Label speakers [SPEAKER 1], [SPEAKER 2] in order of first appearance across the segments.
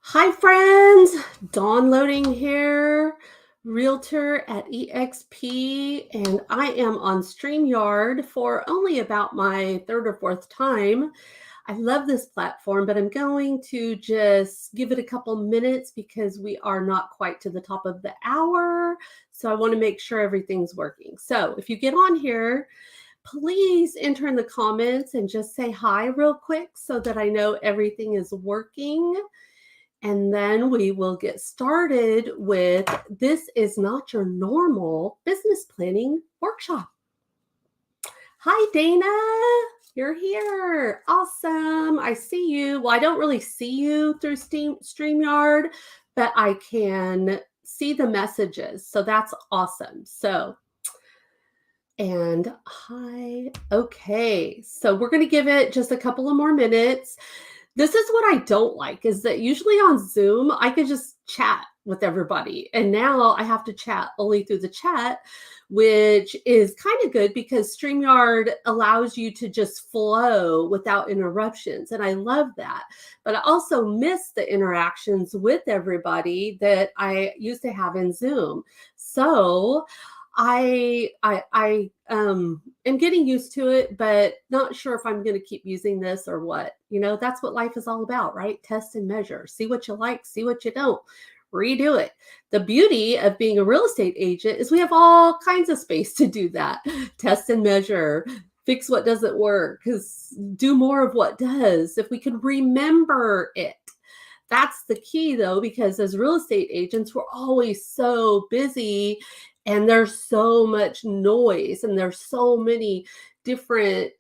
[SPEAKER 1] Hi, friends. Dawn Loading here, realtor at EXP, and I am on StreamYard for only about my third or fourth time. I love this platform, but I'm going to just give it a couple minutes because we are not quite to the top of the hour. So I want to make sure everything's working. So if you get on here, please enter in the comments and just say hi real quick so that I know everything is working. And then we will get started with This Is Not Your Normal Business Planning Workshop. Hi, Dana. You're here. Awesome. I see you. Well, I don't really see you through StreamYard, but I can see the messages. So that's awesome. And hi. Okay. So we're going to give it just a couple of more minutes. This is what I don't like is that usually on Zoom, I could just chat with everybody. And now I have to chat only through the chat, which is kind of good because StreamYard allows you to just flow without interruptions. And I love that. But I also miss the interactions with everybody that I used to have in Zoom. So I am getting used to it, but not sure if I'm going to keep using this or what. That's what life is all about, right? Test and measure. See what you like, see what you don't. Redo it. The beauty of being a real estate agent is we have all kinds of space to do that. Test and measure, fix what doesn't work, because do more of what does. If we can remember it. That's the key though, because as real estate agents, we're always so busy and there's so much noise and there's so many different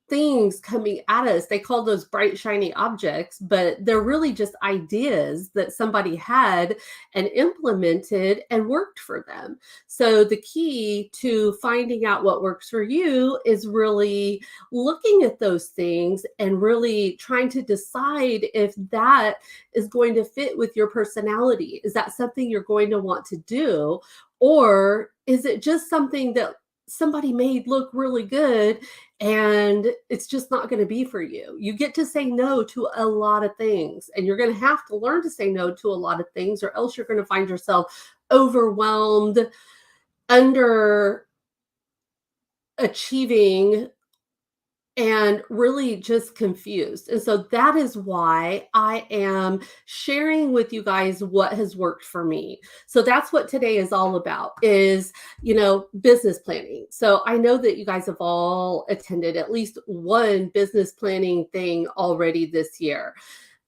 [SPEAKER 1] things coming at us. They call those bright, shiny objects, but they're really just ideas that somebody had and implemented and worked for them. So the key to finding out what works for you is really looking at those things and really trying to decide if that is going to fit with your personality. Is that something you're going to want to do? Or is it just something that somebody made look really good and it's just not going to be for you? You get to say no to a lot of things, and you're going to have to learn to say no to a lot of things, or else you're going to find yourself overwhelmed, under achieving, and really just confused. And so that is why I am sharing with you guys what has worked for me. So that's what today is all about is, business planning. So I know that you guys have all attended at least one business planning thing already this year.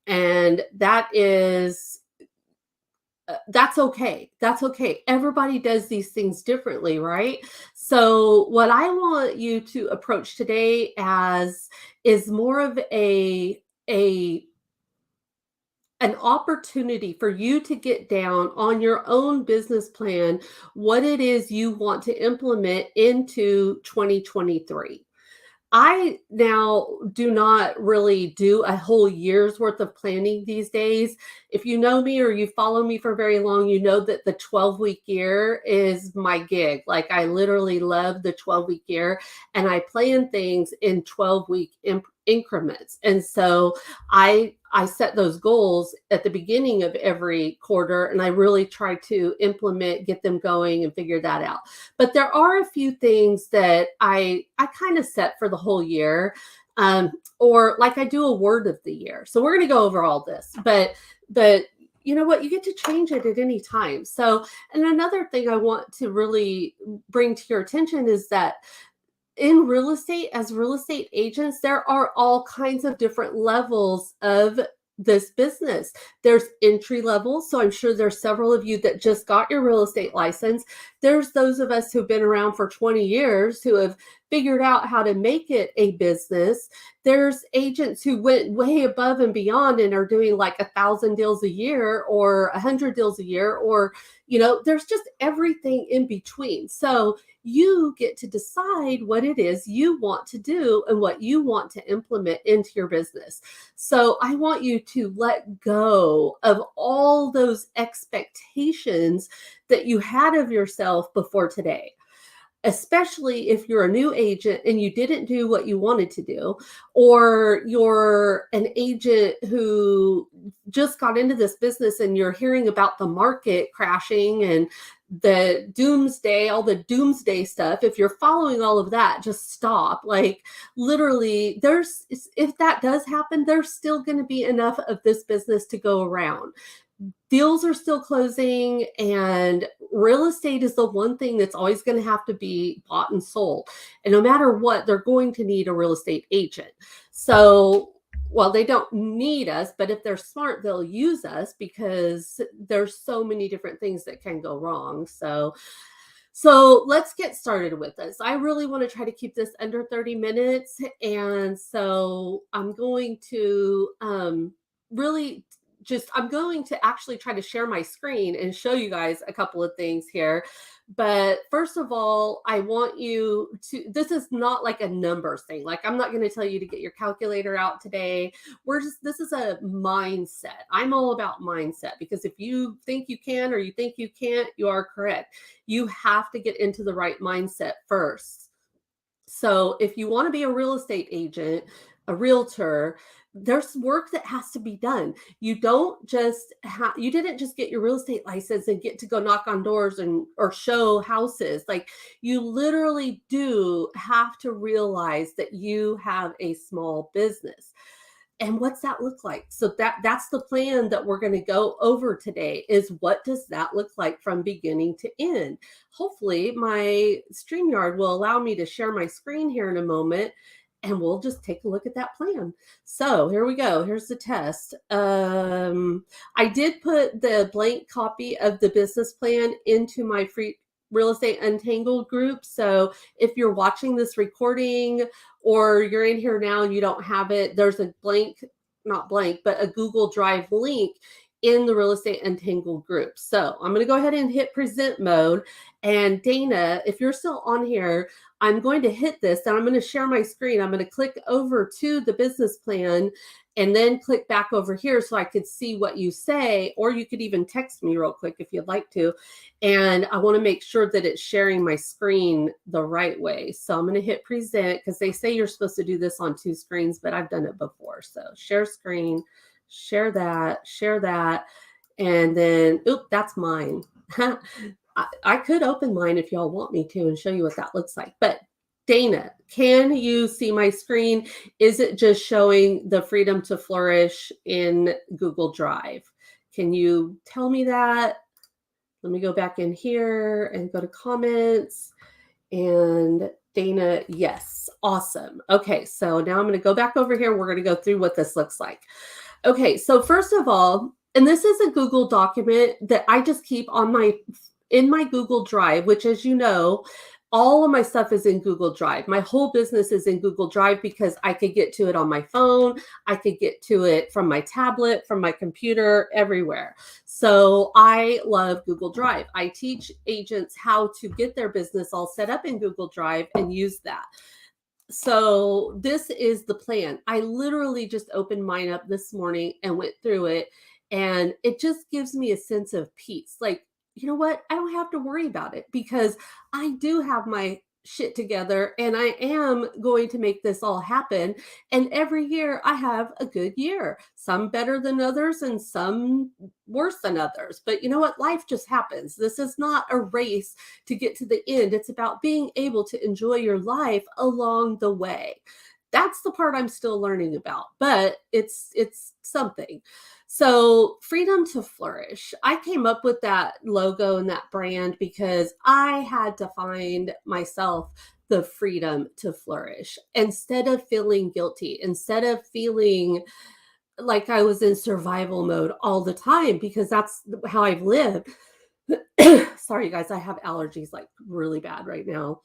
[SPEAKER 1] And that's okay. That's okay. Everybody does these things differently, right? So what I want you to approach today as is more of an opportunity for you to get down on your own business plan what it is you want to implement into 2023. I now do not really do a whole year's worth of planning these days. If you know me or you follow me for very long, you know that the 12-week year is my gig. Like I literally love the 12-week year, and I plan things in 12-week increments. And so I set those goals at the beginning of every quarter, and I really try to implement, get them going, and figure that out. But there are a few things that I kind of set for the whole year, or like I do a word of the year. So we're going to go over all this, but you know what? You get to change it at any time. So, and another thing I want to really bring to your attention is that in real estate, as real estate agents, there are all kinds of different levels of this business. There's entry level. So I'm sure there's several of you that just got your real estate license. There's those of us who've been around for 20 years who have figured out how to make it a business. There's agents who went way above and beyond and are doing like 1,000 deals a year or 100 deals a year, or, there's just everything in between. So you get to decide what it is you want to do and what you want to implement into your business. So I want you to let go of all those expectations that you had of yourself before today. especially if you're a new agent and you didn't do what you wanted to do, or you're an agent who just got into this business and you're hearing about the market crashing and the doomsday, all the doomsday stuff. If you're following all of that, just stop. Like, literally, if that does happen, there's still going to be enough of this business to go around. Deals are still closing, and real estate is the one thing that's always going to have to be bought and sold. And no matter what, they're going to need a real estate agent. So, well, they don't need us, but if they're smart, they'll use us because there's so many different things that can go wrong. So let's get started with this. I really want to try to keep this under 30 minutes. And so I'm going to really I'm going to actually try to share my screen and show you guys a couple of things here. But first of all, I want you to, this is not like a numbers thing. Like, I'm not going to tell you to get your calculator out today. This is a mindset. I'm all about mindset, because if you think you can or you think you can't, you are correct. You have to get into the right mindset first. So if you want to be a real estate agent, a realtor, there's work that has to be done. You didn't just get your real estate license and get to go knock on doors or show houses. Like, you literally do have to realize that you have a small business. And what's that look like? So that's the plan that we're going to go over today, is what does that look like from beginning to end? Hopefully my StreamYard will allow me to share my screen here in a moment, and we'll just take a look at that plan. So here we go. Here's the test. I did put the blank copy of the business plan into my free Real Estate Untangled group. So if you're watching this recording or you're in here now and you don't have it, there's a not blank, but a Google Drive link in the Real Estate Untangled group. So I'm going to go ahead and hit present mode. And Dana, if you're still on here, I'm going to hit this and I'm going to share my screen. I'm going to click over to the business plan and then click back over here so I could see what you say, or you could even text me real quick if you'd like to. And I want to make sure that it's sharing my screen the right way. So I'm going to hit present, because they say you're supposed to do this on 2 screens, but I've done it before. So share screen, share that, and then, that's mine. I could open mine if y'all want me to and show you what that looks like. But Dana, can you see my screen? Is it just showing the Freedom to Flourish in Google Drive? Can you tell me that? Let me go back in here and go to comments. And Dana, yes, awesome. Okay, so now I'm going to go back over here. We're going to go through what this looks like. Okay, so first of all, and this is a Google document that I just keep in my Google Drive, which, as you know, all of my stuff is in Google Drive. My whole business is in Google Drive because I could get to it on my phone. I could get to it from my tablet, from my computer, everywhere. So I love Google Drive. I teach agents how to get their business all set up in Google Drive and use that. So this is the plan. I literally just opened mine up this morning and went through it, and it just gives me a sense of peace. Like, you know what? I don't have to worry about it because I do have my shit together and I am going to make this all happen. And every year I have a good year, some better than others and some worse than others. But you know what? Life just happens. This is not a race to get to the end. It's about being able to enjoy your life along the way. That's the part I'm still learning about, but it's something. So Freedom to Flourish, I came up with that logo and that brand because I had to find myself the freedom to flourish instead of feeling guilty, instead of feeling like I was in survival mode all the time, because that's how I've lived. Sorry, guys, I have allergies like really bad right now.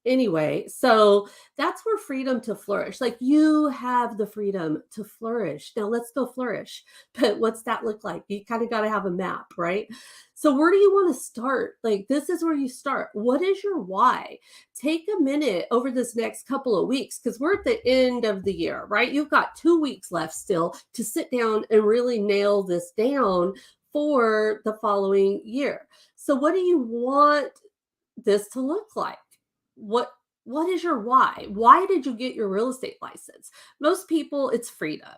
[SPEAKER 1] Anyway, so that's where freedom to flourish. Like, you have the freedom to flourish. Now let's go flourish. But what's that look like? You kind of got to have a map, right? So where do you want to start? Like, this is where you start. What is your why? Take a minute over this next couple of weeks, because we're at the end of the year, right? You've got 2 weeks left still to sit down and really nail this down for the following year. So what do you want this to look like? what is your why? Why did you get your real estate license? Most people, it's freedom.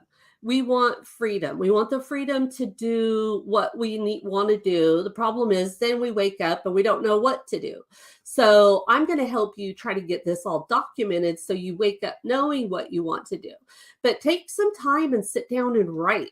[SPEAKER 1] We want freedom. We want the freedom to do what we want to do. The problem is then we wake up and we don't know what to do. So I'm going to help you try to get this all documented so you wake up knowing what you want to do. But take some time and sit down and write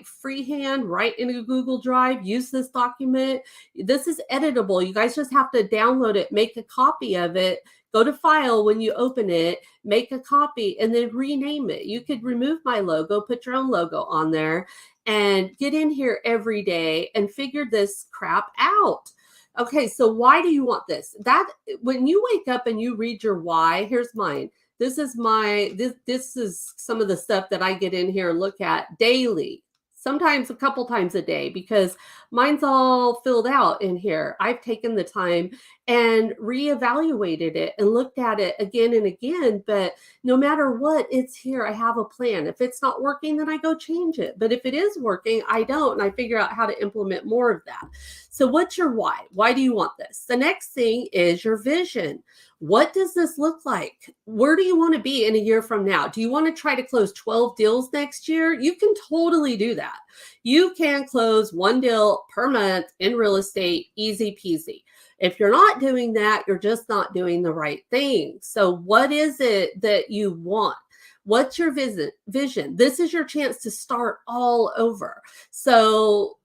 [SPEAKER 1] freehand, write in a Google Drive, use this document. This is editable. You guys just have to download it, make a copy of it, go to file when you open it, make a copy, and then rename it. You could remove my logo, put your own logo on there, and get in here every day and figure this crap out. Okay, so why do you want this? That when you wake up and you read your why, here's mine. This is some of the stuff that I get in here and look at daily, sometimes a couple times a day, because mine's all filled out in here. I've taken the time and reevaluated it and looked at it again and again. But no matter what, it's here. I have a plan. If it's not working, then I go change it. But if it is working, I don't. And I figure out how to implement more of that. So what's your why? Why do you want this? The next thing is your vision. What does this look like? Where do you want to be in a year from now? Do you want to try to close 12 deals next year? You can totally do that. You can close 1 deal per month in real estate, easy peasy. If you're not doing that, you're just not doing the right thing. So what is it that you want? What's your vision? This is your chance to start all over. So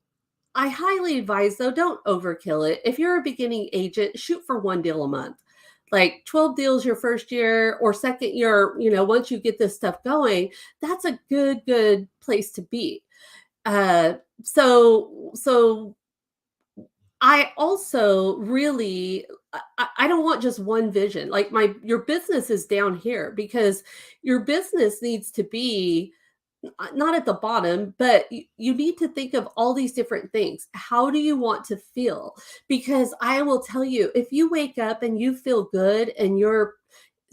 [SPEAKER 1] I highly advise, though, don't overkill it. If you're a beginning agent, shoot for 1 deal a month. Like 12 deals your first year or second year, once you get this stuff going, that's a good place to be. So I also really, I don't want just one vision. Like your business is down here because your business needs to be not at the bottom, but you need to think of all these different things. How do you want to feel? Because I will tell you, if you wake up and you feel good and you're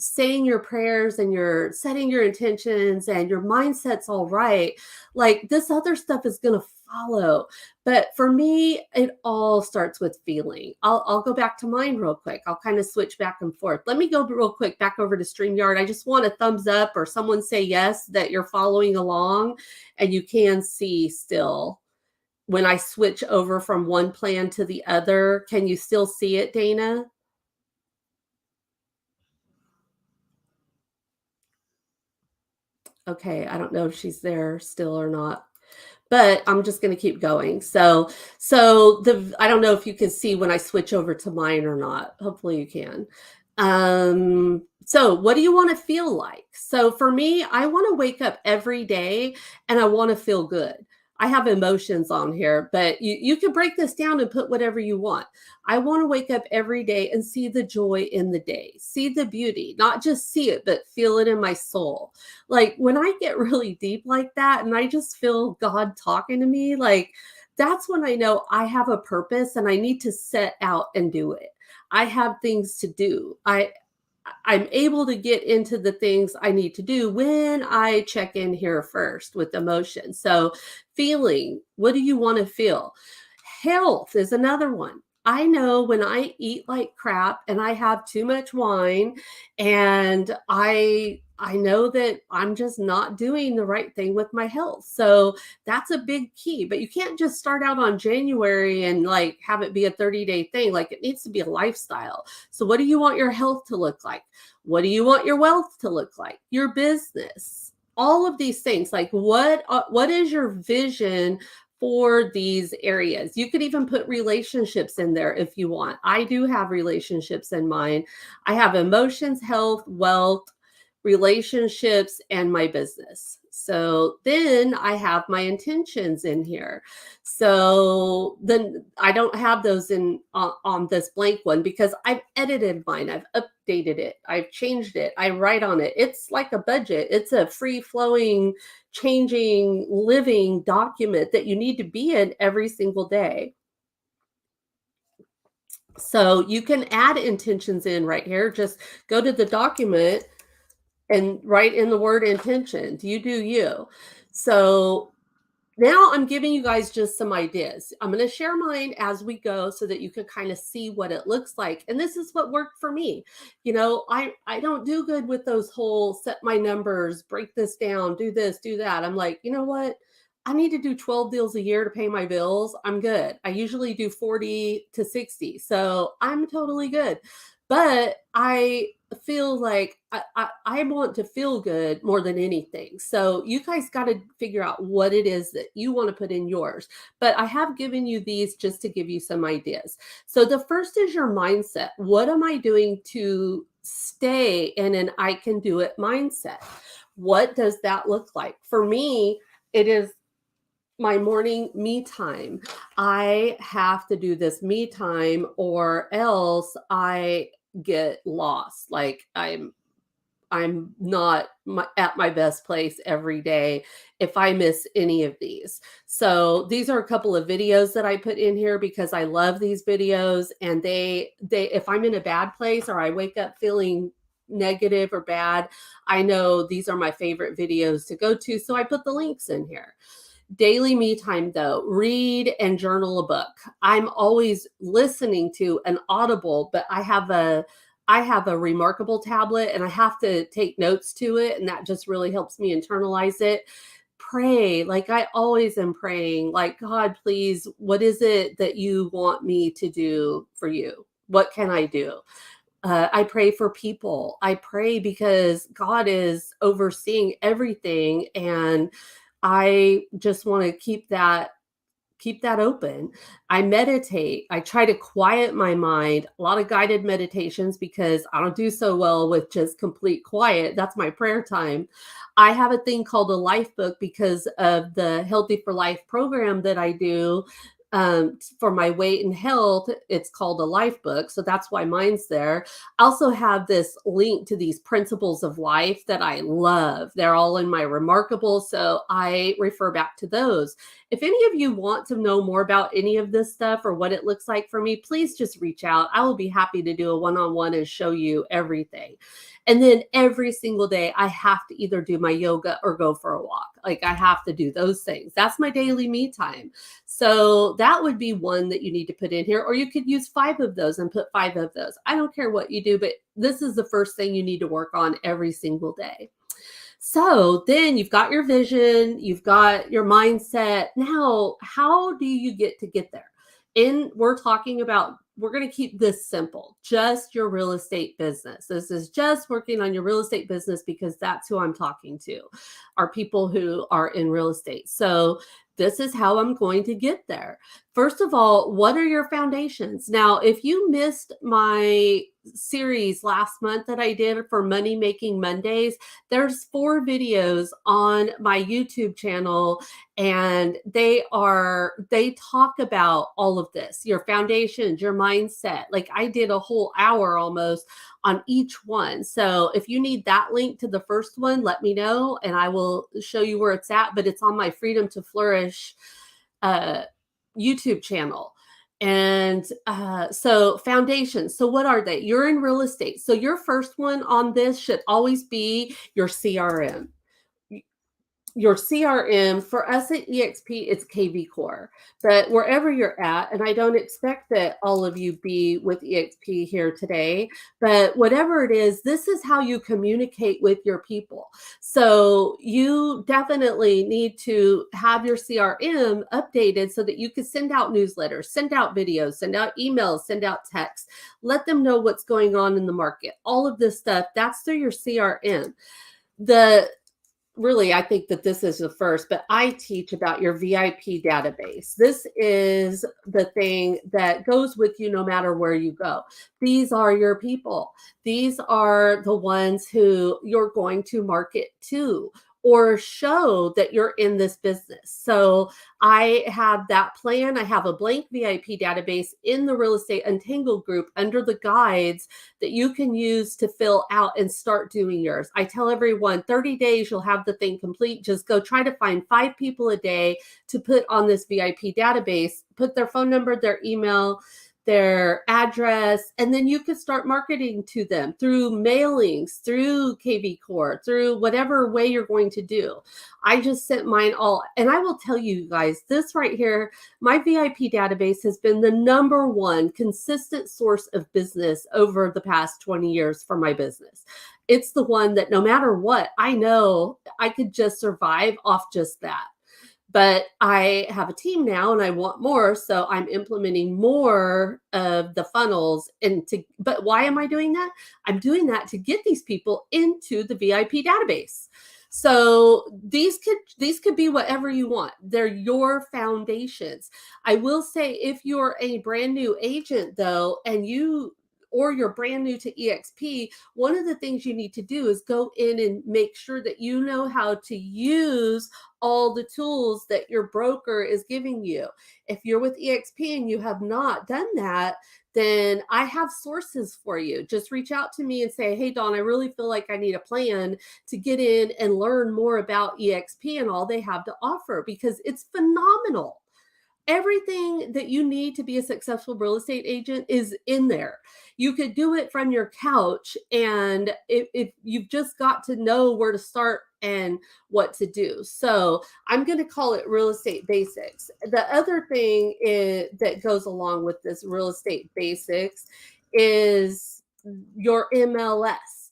[SPEAKER 1] saying your prayers and you're setting your intentions and your mindset's all right, like this other stuff is going to follow. But for me, it all starts with feeling. I'll go back to mine real quick. I'll kind of switch back and forth. Let me go real quick back over to StreamYard. I just want a thumbs up or someone say yes that you're following along, and you can see still when I switch over from one plan to the other. Can you still see it, Dana? Okay, I don't know if she's there still or not, but I'm just going to keep going. So I don't know if you can see when I switch over to mine or not. Hopefully you can. So what do you want to feel like? So for me, I want to wake up every day and I want to feel good. I have emotions on here, but you can break this down and put whatever you want. I want to wake up every day and see the joy in the day, see the beauty, not just see it, but feel it in my soul. Like when I get really deep like that and I just feel God talking to me, like that's when I know I have a purpose and I need to set out and do it. I have things to do. I'm able to get into the things I need to do when I check in here first with emotion. So feeling, what do you want to feel? Health is another one. I know when I eat like crap and I have too much wine and I know that I'm just not doing the right thing with my health. So that's a big key, but you can't just start out on January and like have it be a 30-day thing. Like it needs to be a lifestyle. So what do you want your health to look like? What do you want your wealth to look like? Your business, all of these things. Like what is your vision for these areas? You could even put relationships in there if you want. I do have relationships in mind. I have emotions, health, wealth, relationships, and my business. So then I have my intentions in here. So then I don't have those in on this blank one because I've edited mine. I've updated it. I've changed it. I write on it. It's like a budget. It's a free flowing, changing, living document that you need to be in every single day. So you can add intentions in right here. Just go to the document and write in the word intentions. You do you. So Now I'm giving you guys just some ideas. I'm going to share mine as we go so that you can kind of see what it looks like. And this is what worked for me. I don't do good with those whole set my numbers, break this down, do this, do that. I'm like, you know what? I need to do 12 deals a year to pay my bills. I'm good. I usually do 40 to 60. So I'm totally good. But I feel like I want to feel good more than anything. So you guys got to figure out what it is that you want to put in yours. But I have given you these just to give you some ideas. So the first is your mindset. What am I doing to stay in an I can do it mindset? What does that look like? For me, it is my morning me time. I have to do this me time or else I get lost. Like I'm not at my best place every day if I miss any of these. So these are a couple of videos that I put in here because I love these videos, and they if I'm in a bad place or I wake up feeling negative or bad, I know these are my favorite videos to go to, so I put the links in here. Daily me time, though, read and journal a book. I'm always listening to an Audible, but I have a Remarkable tablet and I have to take notes to it, and that just really helps me internalize it. Pray, like I always am praying, like, God, please, what is it that you want me to do for you? What can I do? I pray for people. I pray because God is overseeing everything, and I just want to keep that open. I meditate. I try to quiet my mind. A lot of guided meditations because I don't do so well with just complete quiet. That's my prayer time. I have a thing called a life book because of the Healthy for Life program that I do for my weight and health. It's called a life book. So that's why mine's there. I also have this link to these principles of life that I love. They're all in my Remarkable. So I refer back to those. If any of you want to know more about any of this stuff or what it looks like for me, please just reach out. I will be happy to do a one-on-one and show you everything. And then every single day, I have to either do my yoga or go for a walk. Like I have to do those things. That's my daily me time. So that would be one that you need to put in here, or you could use 5 of those and put 5 of those. I don't care what you do, but this is the first thing you need to work on every single day. So then you've got your vision, you've got your mindset. Now, how do you get there? We're going to keep this simple, just your real estate business. This is just working on your real estate business because that's who I'm talking to, are people who are in real estate. So this is how I'm going to get there. First of all, what are your foundations? Now, if you missed my series last month that I did for Money Making Mondays, there's 4 videos on my YouTube channel, and they talk about all of this, your foundations, your mindset. Like I did a whole hour almost on each one. So if you need that link to the first one, let me know and I will show you where it's at, but it's on my Freedom to Flourish YouTube channel. And so foundations. So what are they? You're in real estate. So your first one on this should always be your CRM. Your CRM for us at EXP, it's KV Core, but wherever you're at, and I don't expect that all of you be with EXP here today, but whatever it is, this is how you communicate with your people. So you definitely need to have your CRM updated so that you can send out newsletters, send out videos, send out emails, send out texts, let them know what's going on in the market. All of this stuff, that's through your CRM. Really, I think that this is the first, but I teach about your VIP database. This is the thing that goes with you no matter where you go. These are your people. These are the ones who you're going to market to or show that you're in this business. So I have that plan. I have a blank VIP database in the Real Estate Untangled group under the guides that you can use to fill out and start doing yours. I tell everyone 30 days, you'll have the thing complete. Just go try to find 5 people a day to put on this VIP database, put their phone number, their email, their address, and then you could start marketing to them through mailings, through KV Core, through whatever way you're going to do. I just sent mine all, and I will tell you guys, this right here, my VIP database has been the number one consistent source of business over the past 20 years for my business. It's the one that no matter what, I know I could just survive off just that. But I have a team now and I want more, so I'm implementing more of the funnels but why am I doing that? I'm doing that to get these people into the VIP database. So these could be whatever you want. They're your foundations. I will say, if you're a brand new agent though, or you're brand new to EXP, one of the things you need to do is go in and make sure that you know how to use all the tools that your broker is giving you. If you're with EXP and you have not done that, then I have sources for you. Just reach out to me and say, hey, Dawn, I really feel like I need a plan to get in and learn more about EXP and all they have to offer, because it's phenomenal. Everything that you need to be a successful real estate agent is in there. You could do it from your couch, and if you've just got to know where to start and what to do. So I'm going to call it real estate basics. The other thing that goes along with this real estate basics is your MLS,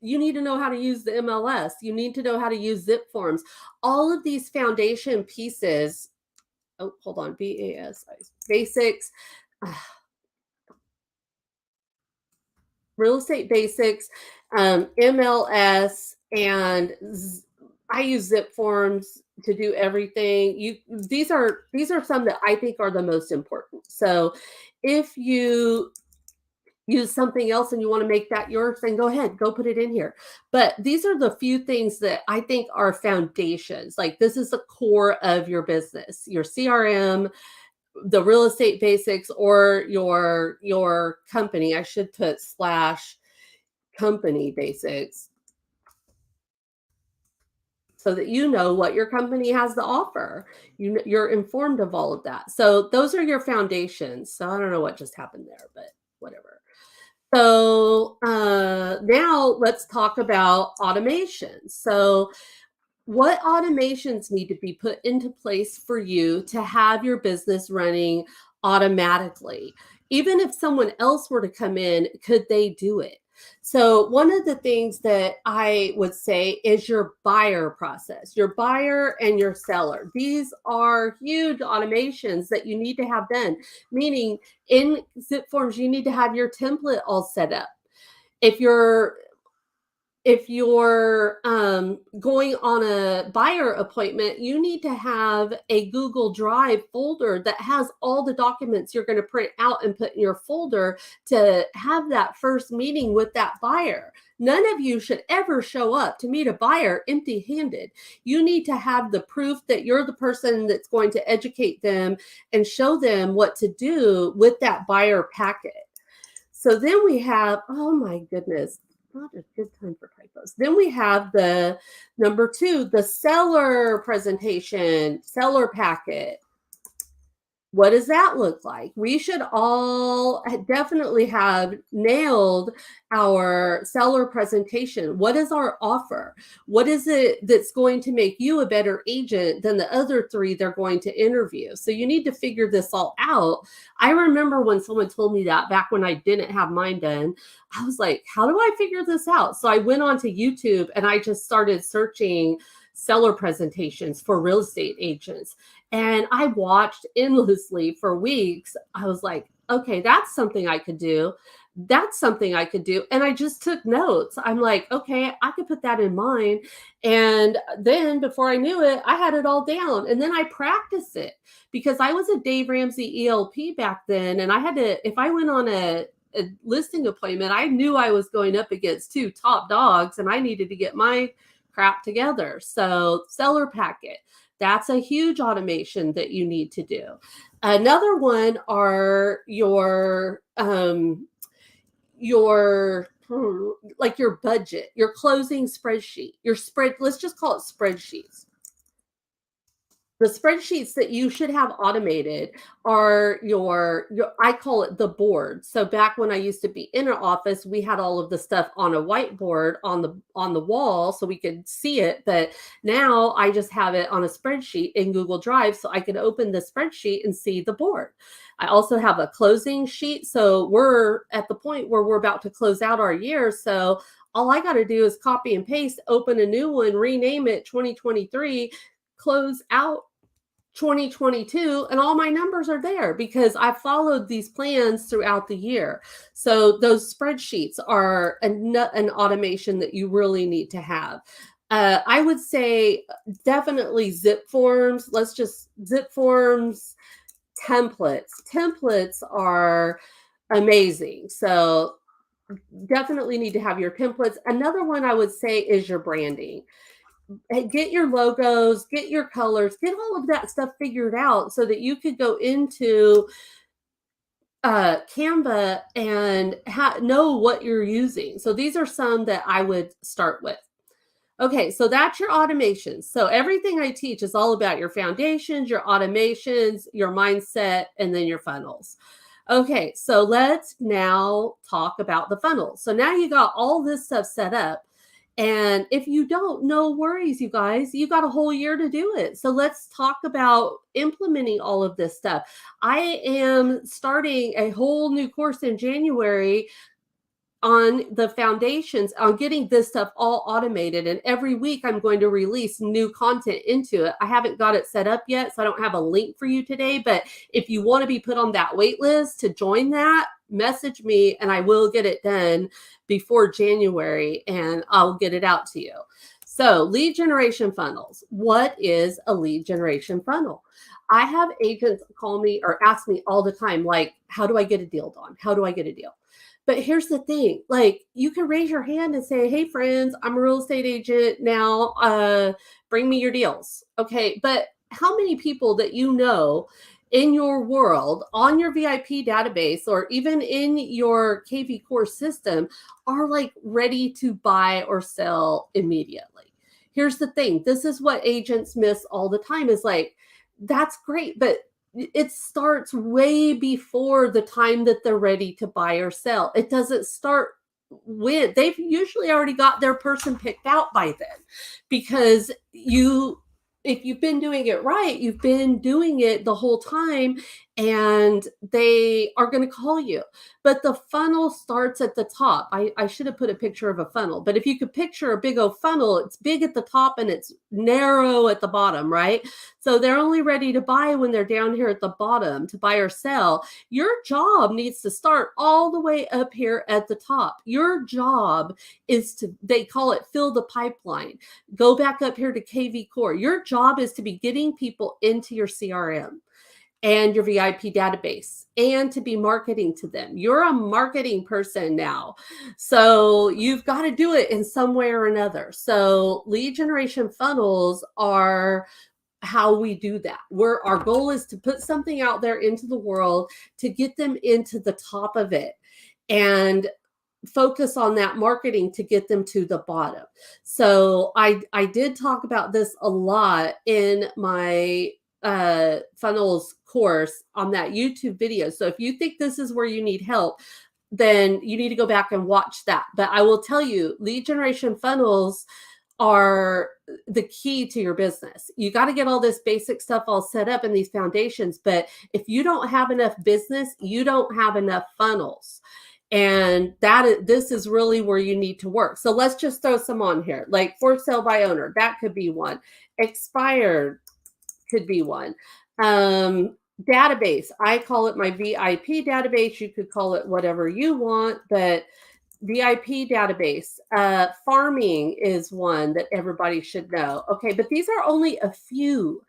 [SPEAKER 1] you need to know how to use the MLS. You need to know how to use zip forms. All of these foundation pieces. Oh, hold on. Basics, real estate basics, MLS, and I use zip forms to do everything. These are some that I think are the most important. So if you use something else and you want to make that yours, then go ahead, go put it in here. But these are the few things that I think are foundations. Like, this is the core of your business, your CRM, the real estate basics, or your company. I should put / company basics so that you know what your company has to offer. You're informed of all of that. So those are your foundations. So I don't know what just happened there, but whatever. So now let's talk about automation. So what automations need to be put into place for you to have your business running automatically? Even if someone else were to come in, could they do it? So one of the things that I would say is your buyer process, your buyer and your seller. These are huge automations that you need to have done, meaning in zip forms, you need to have your template all set up. If you're going on a buyer appointment, you need to have a Google Drive folder that has all the documents you're going to print out and put in your folder to have that first meeting with that buyer. None of you should ever show up to meet a buyer empty-handed. You need to have the proof that you're the person that's going to educate them and show them what to do with that buyer packet. So then we have, oh my goodness, not a good time for typos. Then we have the number 2, the seller presentation, seller packet. What does that look like? We should all definitely have nailed our seller presentation. What is our offer? What is it that's going to make you a better agent than the other 3 they're going to interview? So you need to figure this all out. I remember when someone told me that back when I didn't have mine done, I was like, how do I figure this out? So I went onto YouTube and I just started searching seller presentations for real estate agents. And I watched endlessly for weeks. I was like, okay, that's something I could do. That's something I could do. And I just took notes. I'm like, okay, I could put that in mind. And then before I knew it, I had it all down. And then I practiced it because I was a Dave Ramsey ELP back then. And I had to, if I went on a listing appointment, I knew I was going up against 2 top dogs and I needed to get my crap together. So seller packet, that's a huge automation that you need to do. Another one are your like your budget, your closing spreadsheet, let's just call it spreadsheets. The spreadsheets that you should have automated are your I call it the board. So back when I used to be in an office, we had all of the stuff on a whiteboard on the wall so we could see it. But now I just have it on a spreadsheet in Google Drive so I can open the spreadsheet and see the board. I also have a closing sheet. So we're at the point where we're about to close out our year. So all I got to do is copy and paste, open a new one, rename it 2023, close out 2022, and all my numbers are there because I followed these plans throughout the year. So those spreadsheets are an automation that you really need to have. I would say definitely zip forms. Let's just zip forms, templates. Templates are amazing. So definitely need to have your templates. Another one I would say is your branding. Get your logos, get your colors, get all of that stuff figured out so that you could go into Canva and know what you're using. So these are some that I would start with. Okay, so that's your automations. So everything I teach is all about your foundations, your automations, your mindset, and then your funnels. Okay, so let's now talk about the funnels. So now you got all this stuff set up. And if you don't, no worries, you guys. You got a whole year to do it. So let's talk about implementing all of this stuff. I am starting a whole new course in January on the foundations, on getting this stuff all automated. And every week I'm going to release new content into it. I haven't got it set up yet, so I don't have a link for you today. But if you want to be put on that wait list to join that, message me and I will get it done before January and I'll get it out to you. So lead generation funnels. What is a lead generation funnel? I have agents call me or ask me all the time, like, how do I get a deal done? How do I get a deal? But here's the thing, like you can raise your hand and say, hey friends, I'm a real estate agent now, bring me your deals. Okay, but how many people that you know in your world, on your VIP database, or even in your KV core system are like ready to buy or sell immediately? Here's the thing, this is what agents miss all the time is like, that's great, but it starts way before the time that they're ready to buy or sell. It doesn't start when they've usually already got their person picked out by then, because if you've been doing it right, you've been doing it the whole time and they are going to call you. But the funnel starts at the top. I should have put a picture of a funnel, but if you could picture a big old funnel, it's big at the top and it's narrow at the bottom, right? So they're only ready to buy when they're down here at the bottom to buy or sell. Your job needs to start all the way up here at the top. Your job is to, they call it fill the pipeline. Go back up here to KV Core. Your job is to be getting people into your CRM and your VIP database and to be marketing to them. You're a marketing person now. So you've got to do it in some way or another. So lead generation funnels are how we do that. Our goal is to put something out there into the world to get them into the top of it and focus on that marketing to get them to the bottom. So I did talk about this a lot in my funnels course on that YouTube video. So if you think this is where you need help, then you need to go back and watch that. But I will tell you, lead generation funnels are the key to your business. You got to get all this basic stuff all set up in these foundations. But if you don't have enough business, you don't have enough funnels. And this is really where you need to work. So let's just throw some on here, like for sale by owner. That could be one. Expired could be one. Database. I call it my VIP database. You could call it whatever you want, but VIP database. Farming is one that everybody should know. Okay, but these are only a few.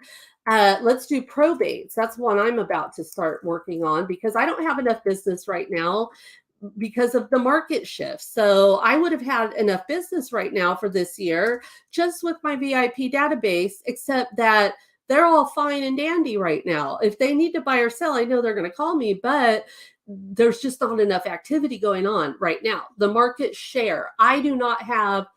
[SPEAKER 1] Let's do probates. That's one I'm about to start working on because I don't have enough business right now because of the market shift. So I would have had enough business right now for this year just with my VIP database, except that they're all fine and dandy right now. If they need to buy or sell, I know they're going to call me, but there's just not enough activity going on right now. The market share, I do not have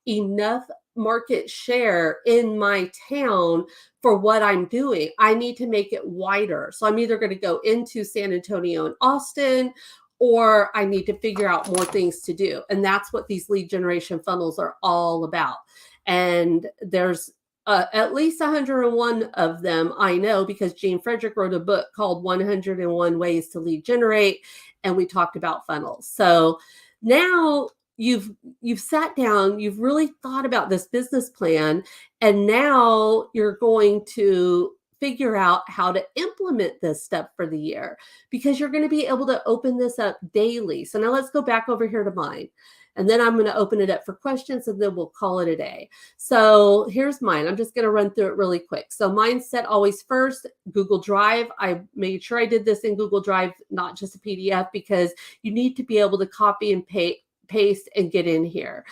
[SPEAKER 1] enough market share in my town for what I'm doing. I need to make it wider. So I'm either going to go into San Antonio and Austin, or I need to figure out more things to do. And that's what these lead generation funnels are all about. And there's at least 101 of them I know, because Gene Frederick wrote a book called 101 Ways to Lead Generate, and we talked about funnels. So now you've sat down, you've really thought about this business plan, and now you're going to figure out how to implement this stuff for the year, because you're going to be able to open this up daily. So now let's go back over here to mine. And then I'm going to open it up for questions, and then we'll call it a day. So here's mine. I'm just going to run through it really quick. So mine's set always first, Google Drive. I made sure I did this in Google Drive, not just a PDF, because you need to be able to copy and paste and get in here.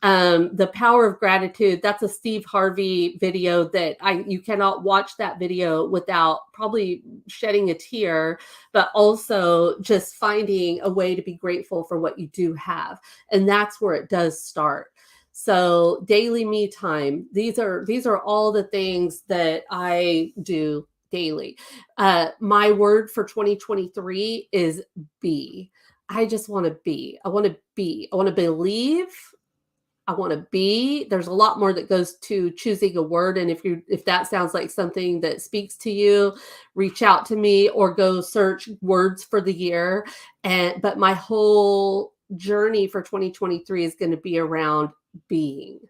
[SPEAKER 1] The Power of Gratitude, that's a Steve Harvey video that you cannot watch that video without probably shedding a tear, but also just finding a way to be grateful for what you do have. And that's where it does start. So daily me time, these are all the things that I do daily. My word for 2023 is be. I just want to be. I want to be. I want to believe. I want to be. There's a lot more that goes to choosing a word. And if that sounds like something that speaks to you, reach out to me or go search words for the year. But my whole journey for 2023 is going to be around being.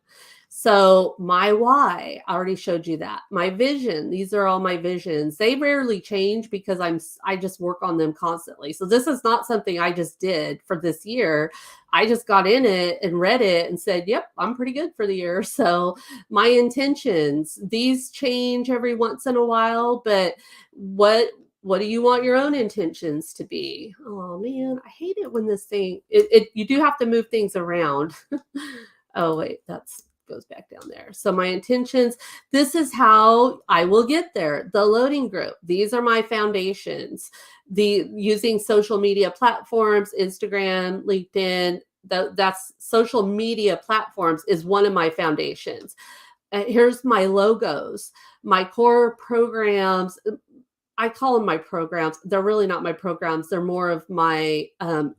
[SPEAKER 1] So my why, I already showed you that. My vision, these are all my visions. They rarely change because I just work on them constantly. So this is not something I just did for this year. I just got in it and read it and said, yep, I'm pretty good for the year. So my intentions, these change every once in a while, but what do you want your own intentions to be? Oh man, I hate it when this thing, you do have to move things around. Oh wait, that's goes back down there. So my intentions, this is how I will get there. The loading group, these are my foundations. The using social media platforms, Instagram, LinkedIn, that's social media platforms is one of my foundations. Here's my logos, my core programs. I call them my programs. They're really not my programs. They're more of my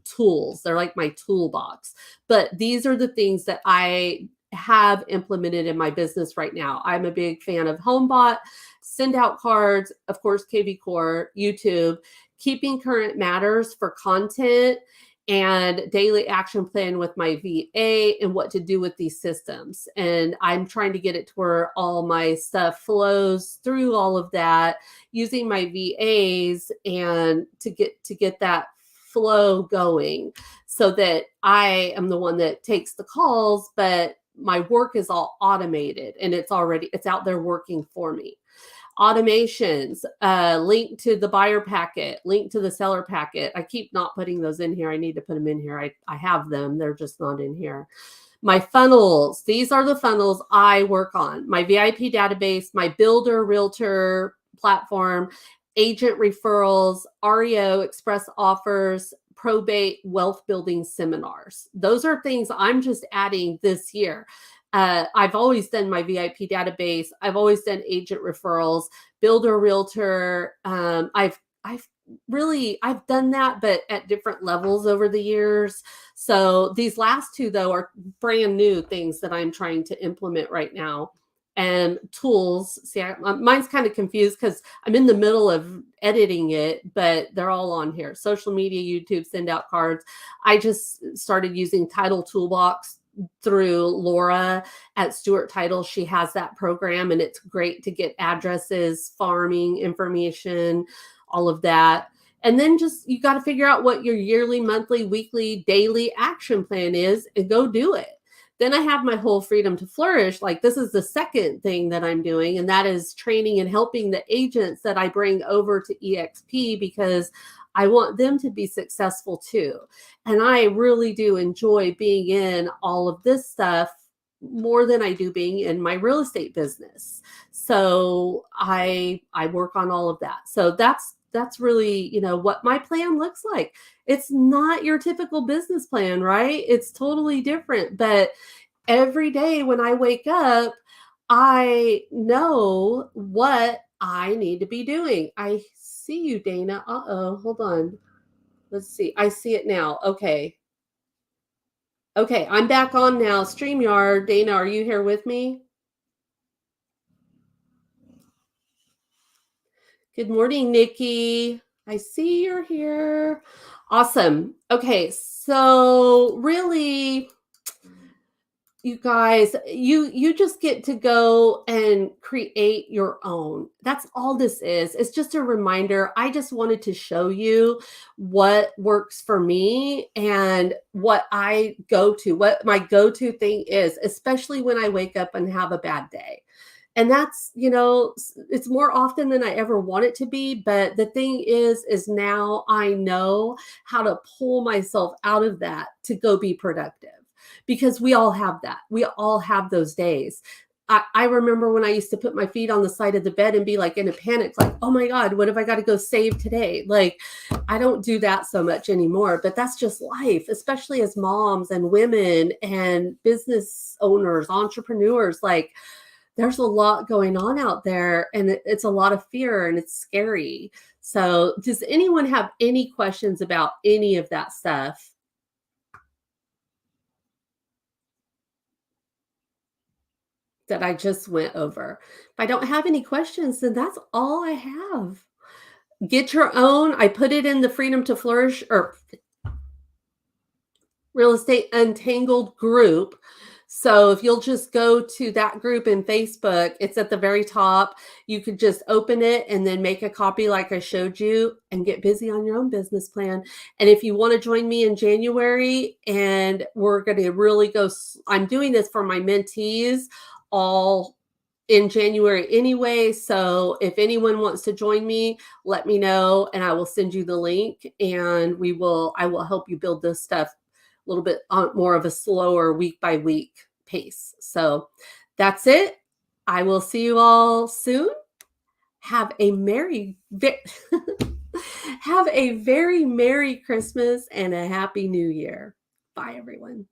[SPEAKER 1] tools. They're like my toolbox. But these are the things that I have implemented in my business right now. I'm a big fan of HomeBot, send out cards, of course, KV Core, YouTube, keeping current matters for content, and daily action plan with my VA and what to do with these systems. And I'm trying to get it to where all my stuff flows through all of that using my VAs and to get that flow going so that I am the one that takes the calls, but my work is all automated and it's out there working for me. Automations, link to the buyer packet, link to the seller packet. I keep not putting those in here. I need to put them in here. I have them. They're just not in here. My funnels, these are the funnels I work on. My VIP database, my builder realtor platform, agent referrals, REO, express offers, probate, wealth building seminars. Those are things I'm just adding this year. I've always done my VIP database. I've always done agent referrals, builder realtor. I've done that, but at different levels over the years. So these last two though are brand new things that I'm trying to implement right now. And tools, see, mine's kind of confused because I'm in the middle of editing it, but they're all on here. Social media, YouTube, send out cards. I just started using Title Toolbox through Laura at Stewart Title. She has that program and it's great to get addresses, farming information, all of that. And then just, you got to figure out what your yearly, monthly, weekly, daily action plan is and go do it. Then I have my whole Freedom to Flourish. Like this is the second thing that I'm doing, and that is training and helping the agents that I bring over to EXP because I want them to be successful too. And I really do enjoy being in all of this stuff more than I do being in my real estate business. So I work on all of that. So that's really, what my plan looks like. It's not your typical business plan, right? It's totally different, but every day when I wake up, I know what I need to be doing. I see you, Dana. Uh-oh, hold on. Let's see. I see it now. Okay. Okay, I'm back on now. StreamYard. Dana, are you here with me? Good morning, Nikki. I see you're here. Awesome. Okay, so really, you guys, you just get to go and create your own. That's all this is. It's just a reminder. I just wanted to show you what works for me and what I go to, what my go-to thing is, especially when I wake up and have a bad day. And that's, it's more often than I ever want it to be, but the thing is now I know how to pull myself out of that to go be productive, because we all have that. We all have those days. I remember when I used to put my feet on the side of the bed and be like in a panic, like, oh my God, what have I got to go save today? Like, I don't do that so much anymore, but that's just life, especially as moms and women and business owners, entrepreneurs. Like, there's a lot going on out there, and it's a lot of fear and it's scary. So, does anyone have any questions about any of that stuff that I just went over? If I don't have any questions, then that's all I have. Get your own. I put it in the Freedom to Flourish or Real Estate Untangled group. So if you'll just go to that group in Facebook, it's at the very top. You could just open it and then make a copy like I showed you and get busy on your own business plan. And if you want to join me in January, and we're going to really go, I'm doing this for my mentees all in January anyway. So if anyone wants to join me, let me know and I will send you the link, and I will help you build this stuff a little bit on more of a slower week by week pace. So that's it. I will see you all soon. Have a have a very Merry Christmas and a Happy New Year. Bye, everyone.